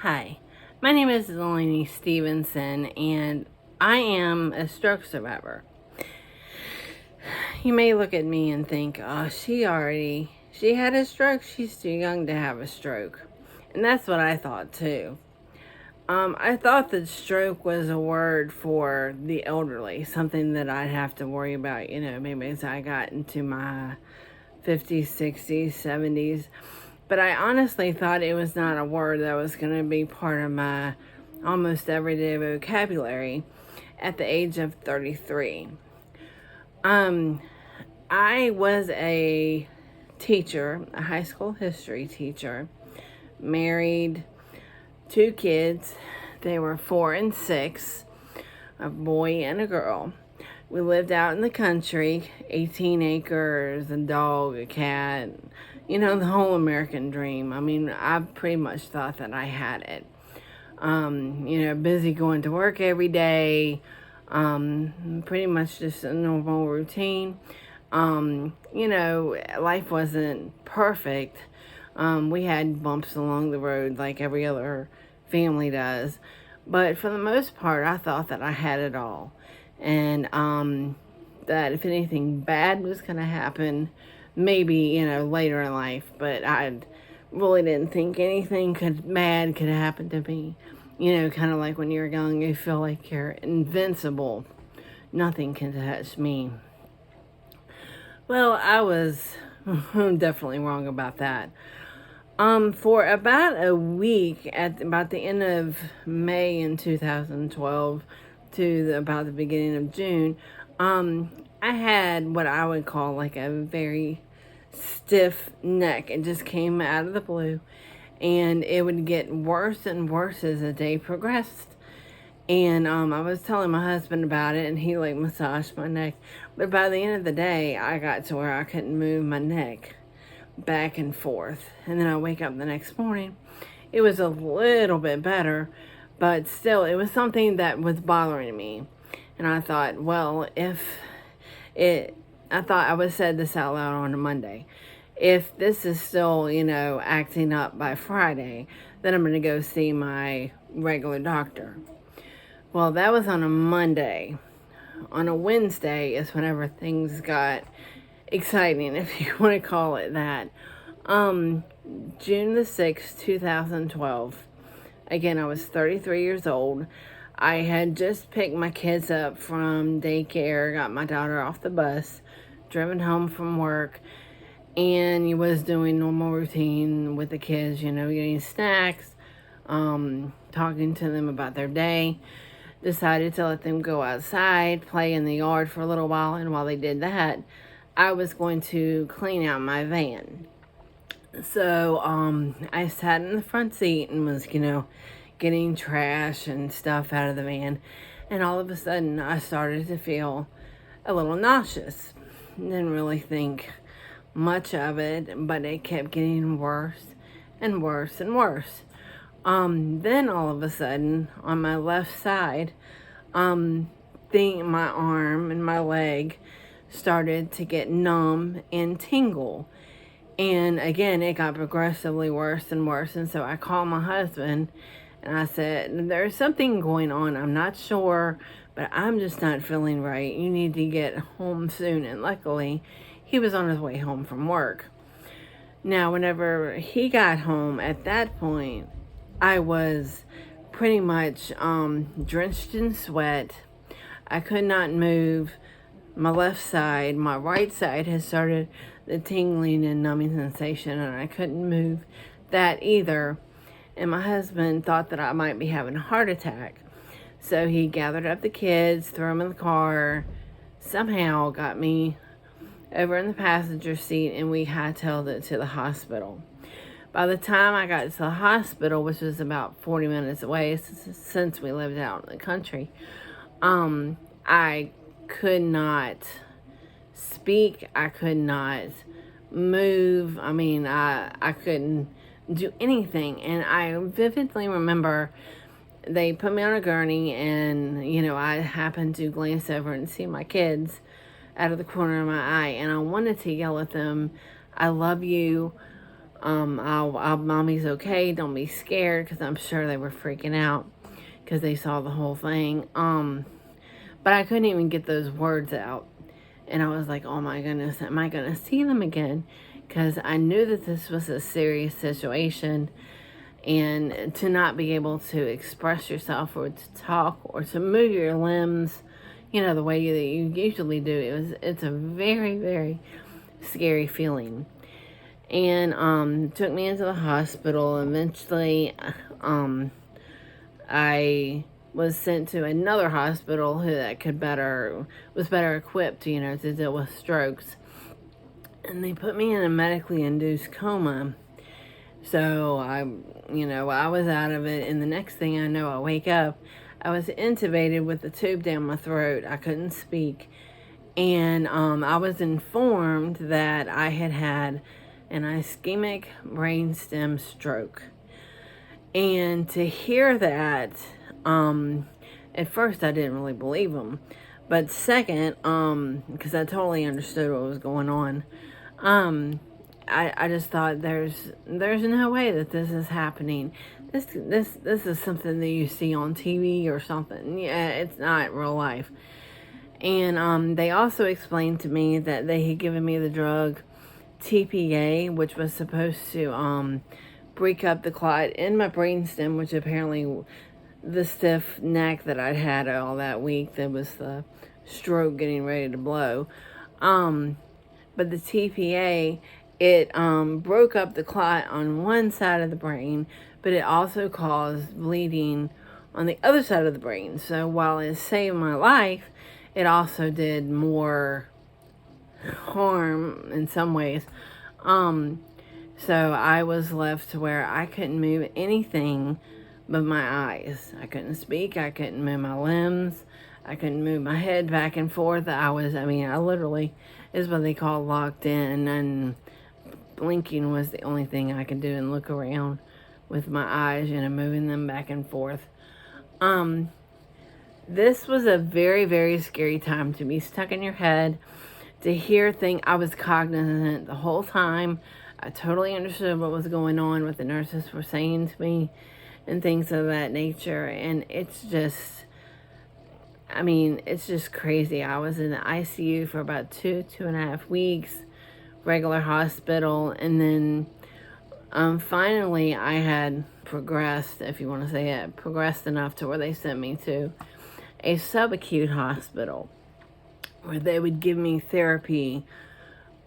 Hi, my name is Delanie Stephenson, and I am a stroke survivor. You may look at me and think, oh, she had a stroke. She's too young to have a stroke. And that's what I thought too. I thought that stroke was a word for the elderly, something that I'd have to worry about, maybe as I got into my 50s, 60s, 70s. But I honestly thought it was not a word that was going to be part of my almost everyday vocabulary at the age of 33. I was a teacher, a high school history teacher, married, 2 kids. They were 4 and 6, a boy and a girl. We lived out in the country, 18 acres, a dog, a cat, the whole American dream. I mean, I pretty much thought that I had it. Busy going to work every day, pretty much just a normal routine. Life wasn't perfect. We had bumps along the road like every other family does. But for the most part, I thought that I had it all. And that if anything bad was going to happen, maybe, later in life. But I really didn't think anything bad could happen to me. Kind of like when you're young, you feel like you're invincible. Nothing can touch me. Well, I was definitely wrong about that. For about a week, at about the end of May in 2012 to about the beginning of June, I had what I would call like a very stiff neck. It just came out of the blue, and it would get worse and worse as the day progressed. And I was telling my husband about it, and he like massaged my neck. But by the end of the day, I got to where I couldn't move my neck back and forth. And then I wake up the next morning. It was a little bit better, but still, it was something that was bothering me. And I thought, well, I thought I would said this out loud on a Monday. If this is still, acting up by Friday, then I'm going to go see my regular doctor. Well, that was on a Monday. On a Wednesday is whenever things got exciting, if you want to call it that. June the 6th, 2012. Again, I was 33 years old. I had just picked my kids up from daycare, got my daughter off the bus, driven home from work, and was doing normal routine with the kids, getting snacks, talking to them about their day. Decided to let them go outside, play in the yard for a little while, and while they did that, I was going to clean out my van. So, I sat in the front seat and was, getting trash and stuff out of the van, and all of a sudden, I started to feel a little nauseous. Didn't really think much of it, but it kept getting worse and worse and worse. Then all of a sudden, on my left side, my arm and my leg started to get numb and tingle. And again, it got progressively worse and worse. And so I called my husband and I said, there's something going on. I'm not sure, but I'm just not feeling right. You need to get home soon. And luckily, he was on his way home from work. Now, whenever he got home at that point, I was pretty much drenched in sweat. I could not move my left side. My right side had started the tingling and numbing sensation, and I couldn't move that either. And my husband thought that I might be having a heart attack. So he gathered up the kids, threw them in the car, somehow got me over in the passenger seat, and we hightailed it to the hospital. By the time I got to the hospital, which was about 40 minutes away since we lived out in the country, I could not speak. I could not move. I mean, I couldn't do anything. And I vividly remember they put me on a gurney, and, I happened to glance over and see my kids out of the corner of my eye. And I wanted to yell at them, I love you. Mommy's okay, don't be scared, because I'm sure they were freaking out because they saw the whole thing. But I couldn't even get those words out. And I was like, oh my goodness, am I going to see them again? Because I knew that this was a serious situation. And to not be able to express yourself or to talk or to move your limbs, the way that you usually do, it's a very, very scary feeling. And took me into the hospital. Eventually, I was sent to another hospital that was better equipped, to deal with strokes. And they put me in a medically induced coma. So I was out of it, and the next thing I know, I wake up. I was intubated with the tube down my throat. I couldn't speak. And I was informed that I had an ischemic brainstem stroke. And to hear that, at first I didn't really believe them. But second, because I totally understood what was going on, I just thought there's no way that this is happening. This is something that you see on TV or something. Yeah, it's not real life. And they also explained to me that they had given me the drug TPA, which was supposed to break up the clot in my brainstem, which apparently the stiff neck that I'd had all that week, that was the stroke getting ready to blow. But the TPA, it broke up the clot on one side of the brain, but it also caused bleeding on the other side of the brain. So while it saved my life, it also did more harm in some ways. So I was left to where I couldn't move anything but my eyes. I couldn't speak. I couldn't move my limbs. I couldn't move my head back and forth. I literally is what they call locked in, and blinking was the only thing I could do and look around with my eyes, moving them back and forth. This was a very, very scary time to be stuck in your head, to hear things. I was cognizant the whole time. I totally understood what was going on, what the nurses were saying to me, and things of that nature. And it's just crazy. I was in the ICU for about 2.5 weeks, regular hospital, and then finally I had progressed, if you want to say it, progressed enough to where they sent me to a subacute hospital where they would give me therapy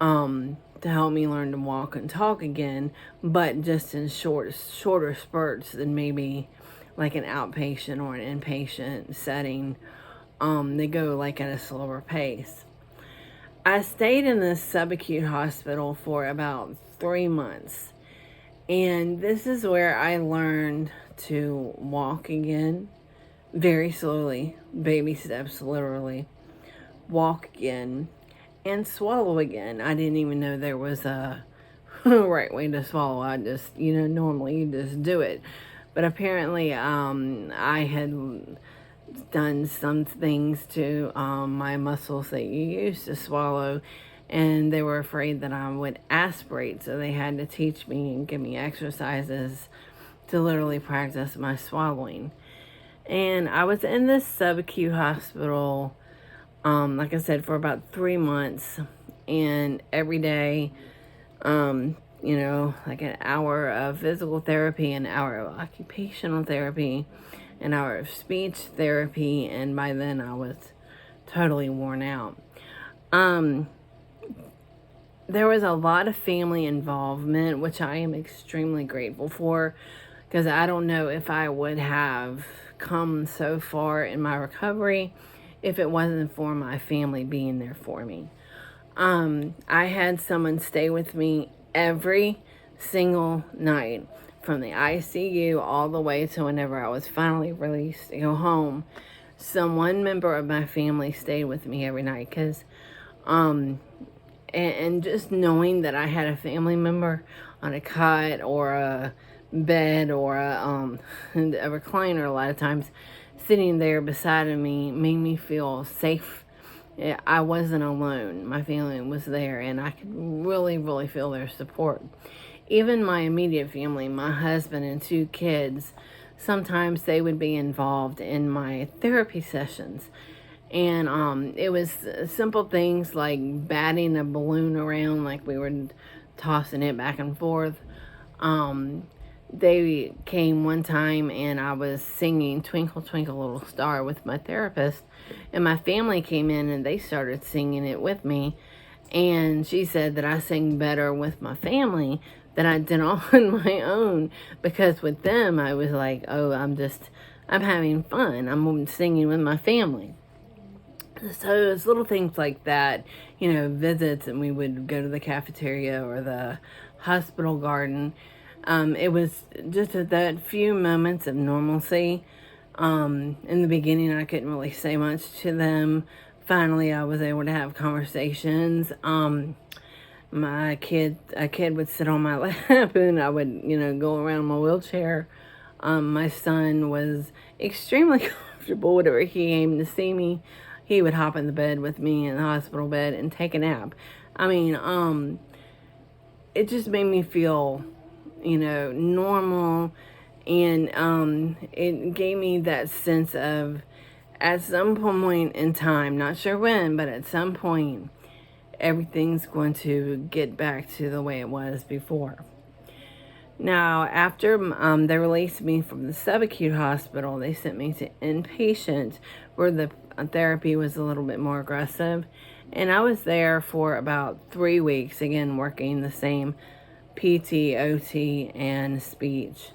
to help me learn to walk and talk again, but just in shorter spurts than maybe like an outpatient or an inpatient setting. They go like at a slower pace. I stayed in this subacute hospital for about 3 months. And this is where I learned to walk again, very slowly, baby steps literally, walk again, and swallow again. I didn't even know there was a right way to swallow. I just, normally you just do it. But apparently I had done some things to my muscles that you use to swallow, and they were afraid that I would aspirate, so they had to teach me and give me exercises to literally practice my swallowing. And I was in this subacute hospital, like I said, for about 3 months, and every day, like an hour of physical therapy, an hour of occupational therapy, an hour of speech therapy, and by then I was totally worn out. There was a lot of family involvement, which I am extremely grateful for, because I don't know if I would have come so far in my recovery if it wasn't for my family being there for me. I had someone stay with me every single night, from the ICU all the way to whenever I was finally released to go home. One member of my family stayed with me every night, because and just knowing that I had a family member on a cot or a bed or a recliner a lot of times sitting there beside of me made me feel safe. I wasn't alone. My family was there, and I could really, really feel their support. even my immediate family, my husband and 2 kids, sometimes they would be involved in my therapy sessions. And it was simple things like batting a balloon around, like we were tossing it back and forth. They came one time and I was singing Twinkle Twinkle Little Star with my therapist, and my family came in and they started singing it with me. And she said that I sing better with my family than I did on my own, because with them I was like, oh, I'm having fun. I'm singing with my family. So it's little things like that, visits, and we would go to the cafeteria or the hospital garden. It was just that few moments of normalcy. In the beginning, I couldn't really say much to them. Finally, I was able to have conversations. A kid would sit on my lap, and I would, go around my wheelchair. My son was extremely comfortable whenever he came to see me. He would hop in the bed with me in the hospital bed and take a nap. I mean, it just made me feel, normal, and it gave me that sense of, at some point in time, not sure when, but at some point, everything's going to get back to the way it was before. Now, after they released me from the subacute hospital, they sent me to inpatient, where the therapy was a little bit more aggressive. And I was there for about 3 weeks, again, working the same PT, OT, and speech.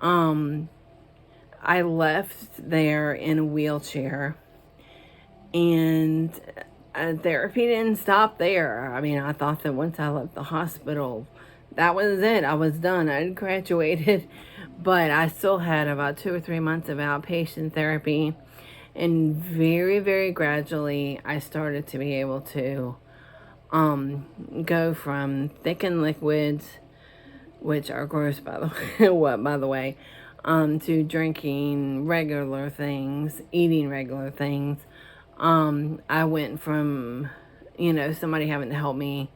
I left there in a wheelchair, and therapy didn't stop there. I mean, I thought that once I left the hospital, that was it. I was done. I had graduated, but I still had about 2 or 3 months of outpatient therapy, and very, very gradually, I started to be able to go from thickened liquids, which are gross, by the way, to drinking regular things, eating regular things. I went from, somebody having to help me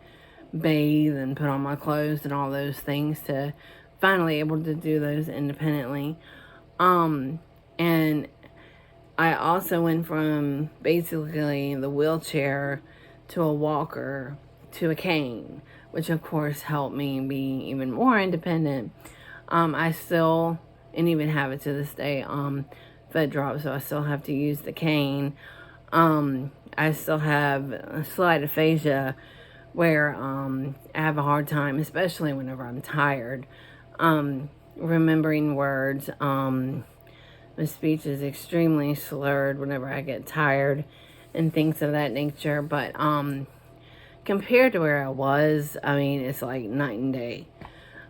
bathe and put on my clothes and all those things, to finally able to do those independently. And I also went from basically the wheelchair to a walker to a cane, which of course helped me be even more independent. I still, and even have it to this day, foot drop, so I still have to use the cane. I still have a slight aphasia, where I have a hard time, especially whenever I'm tired, remembering words. My speech is extremely slurred whenever I get tired and things of that nature. But compared to where I was, I mean, it's like night and day.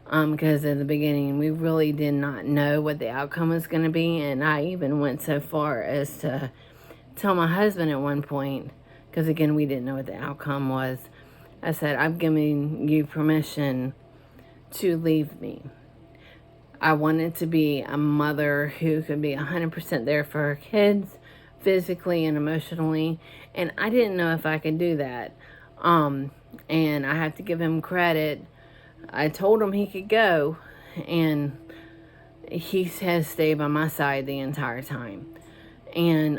Because in the beginning, we really did not know what the outcome was going to be. And I even went so far as to tell my husband at one point, because again, we didn't know what the outcome was. I said, I'm giving you permission to leave me. I wanted to be a mother who could be 100% there for her kids, physically and emotionally. And I didn't know if I could do that. And I have to give him credit. I told him he could go, and he has stayed by my side the entire time. And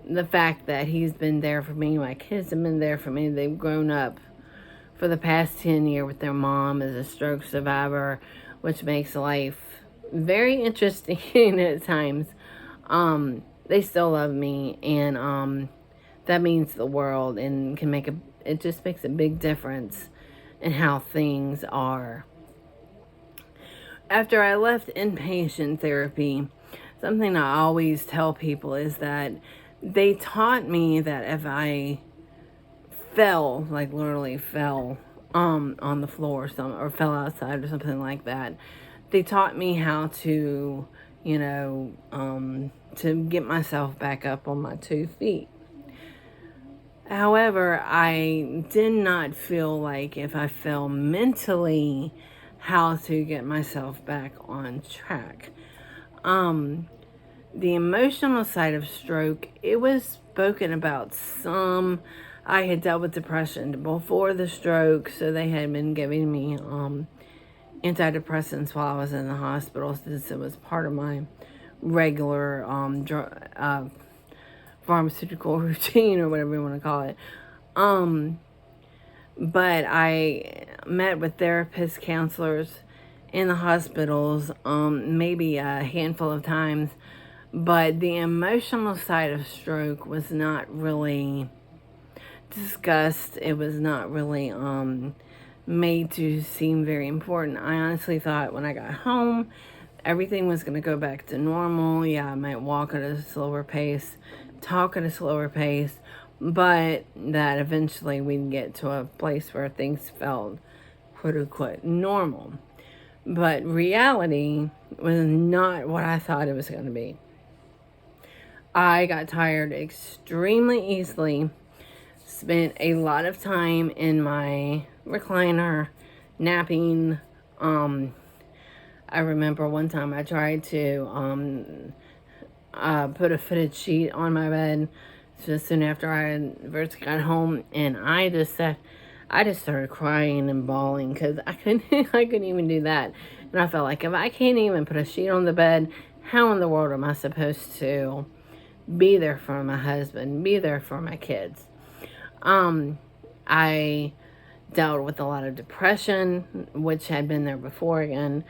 the fact that he's been there for me, my kids have been there for me. They've grown up for the past 10 years with their mom as a stroke survivor, which makes life very interesting at times. They still love me, and that means the world, and it just makes a big difference in how things are. After I left inpatient therapy, something I always tell people is that they taught me that if I fell, like literally fell on the floor or fell outside or something like that, they taught me how to, to get myself back up on my 2 feet. However, I did not feel like if I fell mentally, how to get myself back on track. The emotional side of stroke, it was spoken about some. I had dealt with depression before the stroke, so they had been giving me antidepressants while I was in the hospital, since it was part of my regular pharmaceutical routine, or whatever you want to call it. But I met with therapists, counselors in the hospitals, maybe a handful of times, but the emotional side of stroke was not really discussed. It was not really made to seem very important. I honestly thought when I got home, everything was going to go back to normal. Yeah, I might walk at a slower pace, talk at a slower pace, but that eventually we'd get to a place where things felt quote unquote normal. But reality was not what I thought it was going to be. I got tired extremely easily, spent a lot of time in my recliner napping. I remember one time I tried to put a fitted sheet on my bed just soon after I first got home, and I just started crying and bawling because I couldn't even do that. And I felt like, if I can't even put a sheet on the bed, how in the world am I supposed to be there for my husband, be there for my kids? I dealt with a lot of depression, which had been there before again,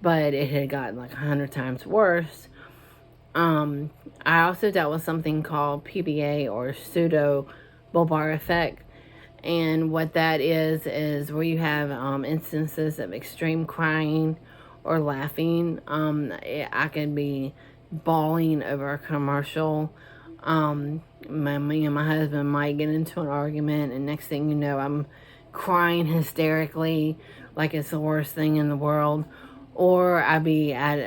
but it had gotten like 100 times worse. I also dealt with something called PBA, or pseudo bulbar effect. And what that is where you have instances of extreme crying or laughing. I could be bawling over a commercial. Me and my husband might get into an argument, and next thing you know, I'm crying hysterically like it's the worst thing in the world. Or I'd be at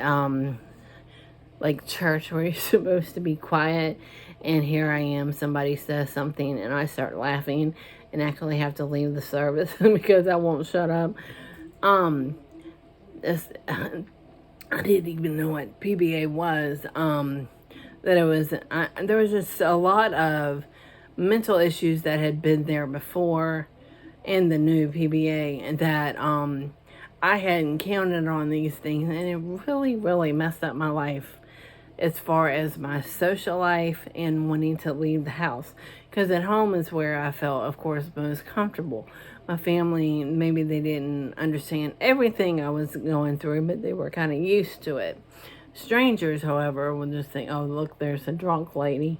like church where you're supposed to be quiet, and here I am, somebody says something and I start laughing and actually have to leave the service because I won't shut up. This, I didn't even know what PBA was. That it was, there was just a lot of mental issues that had been there before in the new PBA, and that I hadn't counted on these things, and it really, really messed up my life as far as my social life and wanting to leave the house. Because at home is where I felt, of course, most comfortable. My family, maybe they didn't understand everything I was going through, but they were kind of used to it. Strangers, however, would just think, oh, look, there's a drunk lady,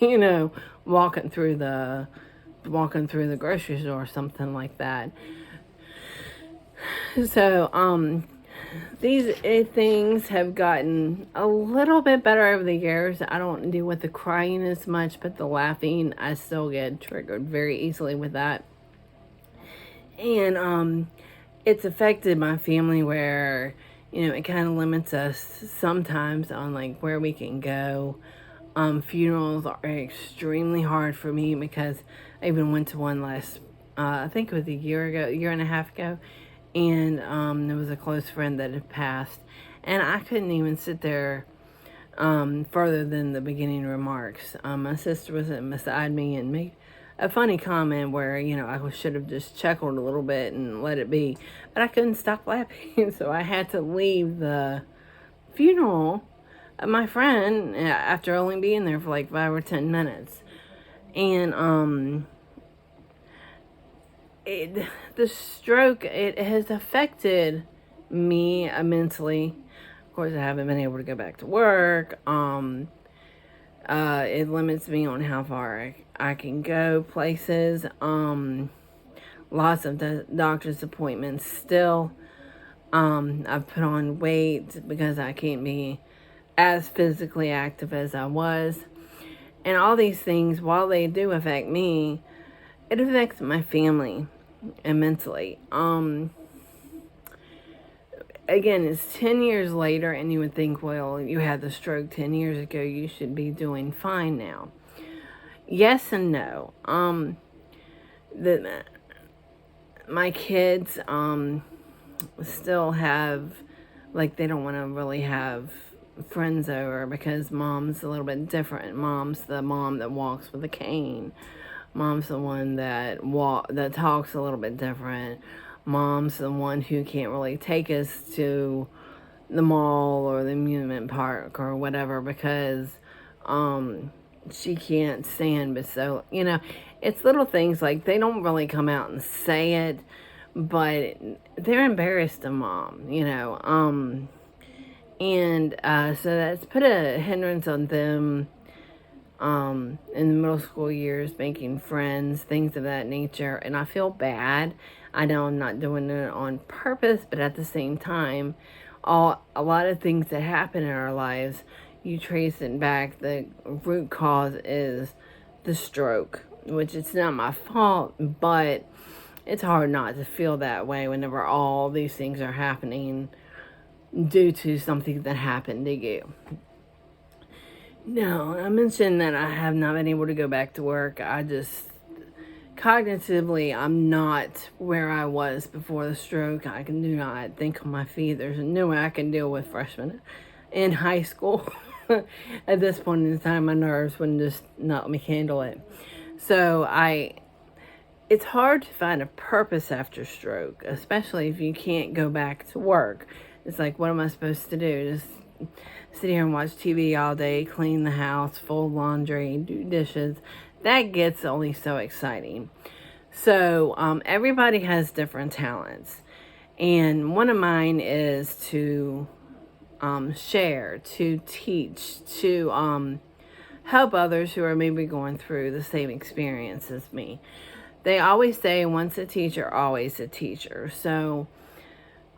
you know, walking through the grocery store or something like that. So, these things have gotten a little bit better over the years. I don't deal with the crying as much, but the laughing, I still get triggered very easily with that. And it's affected my family where, you know, it kind of limits us sometimes on like where we can go. Funerals are extremely hard for me because I even went to one last, I think it was a year and a half ago. And there was a close friend that had passed, and I couldn't even sit there further than the beginning remarks. My sister was beside me and made a funny comment where, you know, I should have just chuckled a little bit and let it be, but I couldn't stop laughing, so I had to leave the funeral of my friend after only being there for like 5 or 10 minutes. And the stroke, it has affected me immensely. Of course, I haven't been able to go back to work. It limits me on how far I can go places. Lots of doctor's appointments still. I've put on weight because I can't be as physically active as I was. And all these things, while they do affect me, it affects my family immensely. Again, it's 10 years later, and you would think, well, you had the stroke 10 years ago, you should be doing fine now. Yes and no. My kids still have, like, they don't want to really have friends over because mom's a little bit different. Mom's the mom that walks with a cane. Mom's the one that talks a little bit different. mom's the one who can't really take us to the mall or the amusement park or whatever because she can't stand. But so, it's little things like they don't really come out and say it, but they're embarrassed of mom, and so that's put a hindrance on them in the middle school years, making friends, things of that nature. And I feel bad. I know I'm not doing it on purpose, but at the same time, a lot of things that happen in our lives, you trace it back. The root cause is the stroke, which it's not my fault, but it's hard not to feel that way whenever all these things are happening due to something that happened to you. Now, I mentioned that I have not been able to go back to work. I just, cognitively, I'm not where I was before the stroke. I do not think on my feet. There's no way I can deal with freshmen in high school. At this point in time, my nerves wouldn't just not let me handle it. So it's hard to find a purpose after stroke, especially if you can't go back to work. It's like, what am I supposed to do? Just sit here and watch TV all day, clean the house, fold laundry, do dishes. That gets only so exciting. So everybody has different talents. And one of mine is to share, to teach, to help others who are maybe going through the same experience as me. They always say, once a teacher, always a teacher. So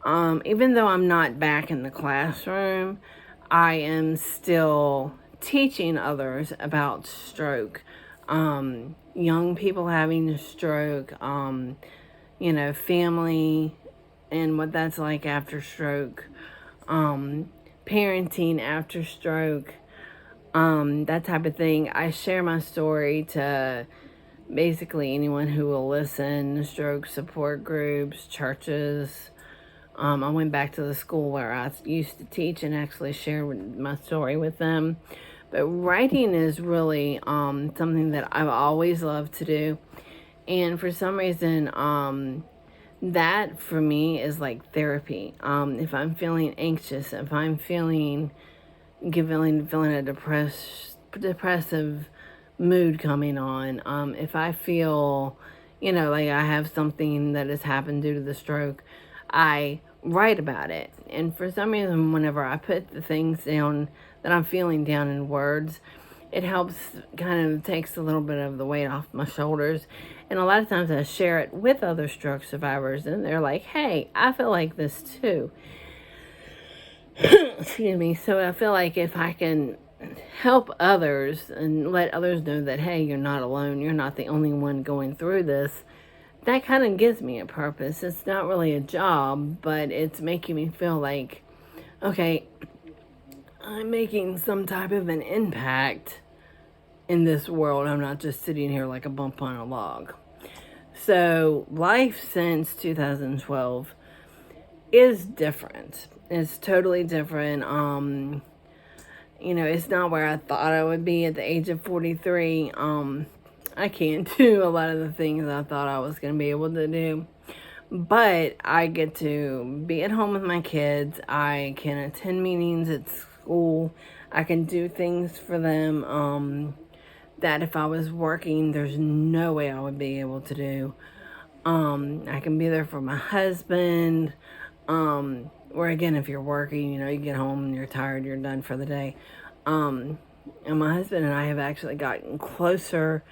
even though I'm not back in the classroom, I am still teaching others about stroke. Young people having a stroke, family and what that's like after stroke, parenting after stroke, that type of thing. I share my story to basically anyone who will listen, stroke support groups, churches. I went back to the school where I used to teach and actually share my story with them. But writing is really something that I've always loved to do. And for some reason, that for me is like therapy. If I'm feeling anxious, if I'm feeling a depressive mood coming on, if I feel, like I have something that has happened due to the stroke, I write about it. And for some reason, whenever I put the things down that I'm feeling down in words, it helps, kind of takes a little bit of the weight off my shoulders. And a lot of times I share it with other stroke survivors and they're like, hey, I feel like this too. Excuse me. So I feel like if I can help others and let others know that, hey, you're not alone, you're not the only one going through this, that kind of gives me a purpose. It's not really a job, but it's making me feel like, okay, I'm making some type of an impact in this world. I'm not just sitting here like a bump on a log. So life since 2012 is different. It's totally different. It's not where I thought I would be at the age of 43. I can't do a lot of the things I thought I was going to be able to do. But I get to be at home with my kids. I can attend meetings at school. I can do things for them that if I was working, there's no way I would be able to do. I can be there for my husband. Or again, if you're working, you get home and you're tired, you're done for the day. And my husband and I have actually gotten closer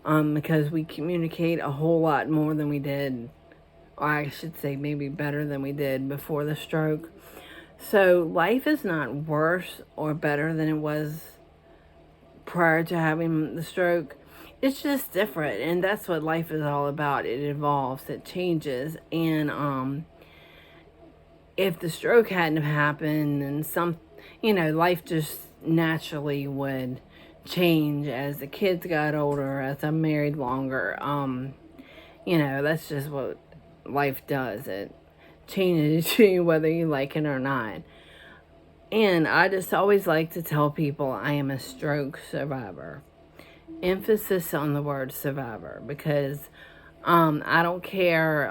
because we communicate a whole lot more than we did, or I should say maybe better than we did before the stroke. So life is not worse or better than it was prior to having the stroke. It's just different, and that's what life is all about. It evolves, it changes, and if the stroke hadn't have happened, and life just naturally would change as the kids got older, as I'm married longer. That's just what life does. It changes you whether you like it or not. And I just always like to tell people I am a stroke survivor. Emphasis on the word survivor, because I don't care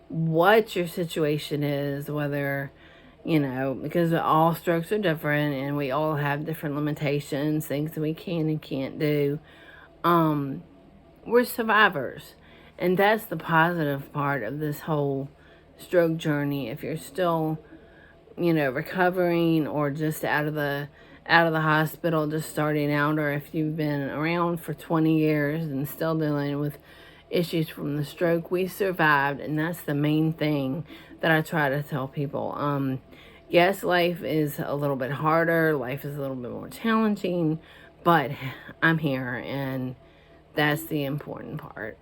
what your situation is, whether, because all strokes are different and we all have different limitations, things that we can and can't do. We're survivors. And that's the positive part of this whole stroke journey. If you're still, recovering, or just out of the hospital, just starting out, or if you've been around for 20 years and still dealing with issues from the stroke, we survived, and that's the main thing that I try to tell people. Yes, life is a little bit harder, life is a little bit more challenging, but I'm here, and that's the important part.